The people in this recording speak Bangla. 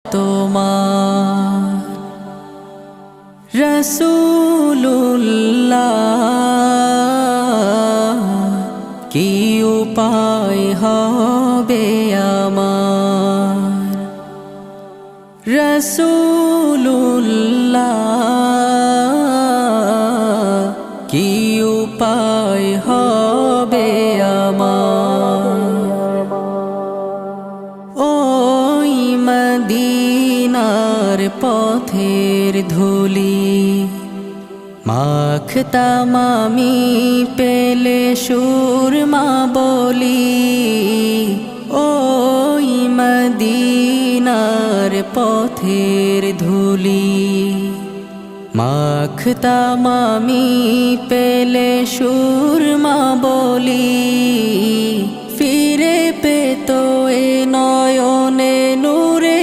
তোমার রাসূলুল্লাহ কি উপায় হবে আমার রাসূলুল্লাহ কি উপায় হবে আমার ওই মদিনার পথের ধুলি মাখতাম আমি পেলে সুরমা বলি ওই মদিনার পথের ধুলি মাখতাম আমি পেলে সুরমা বলি ফিরে পেতো এ নয়নে নূরে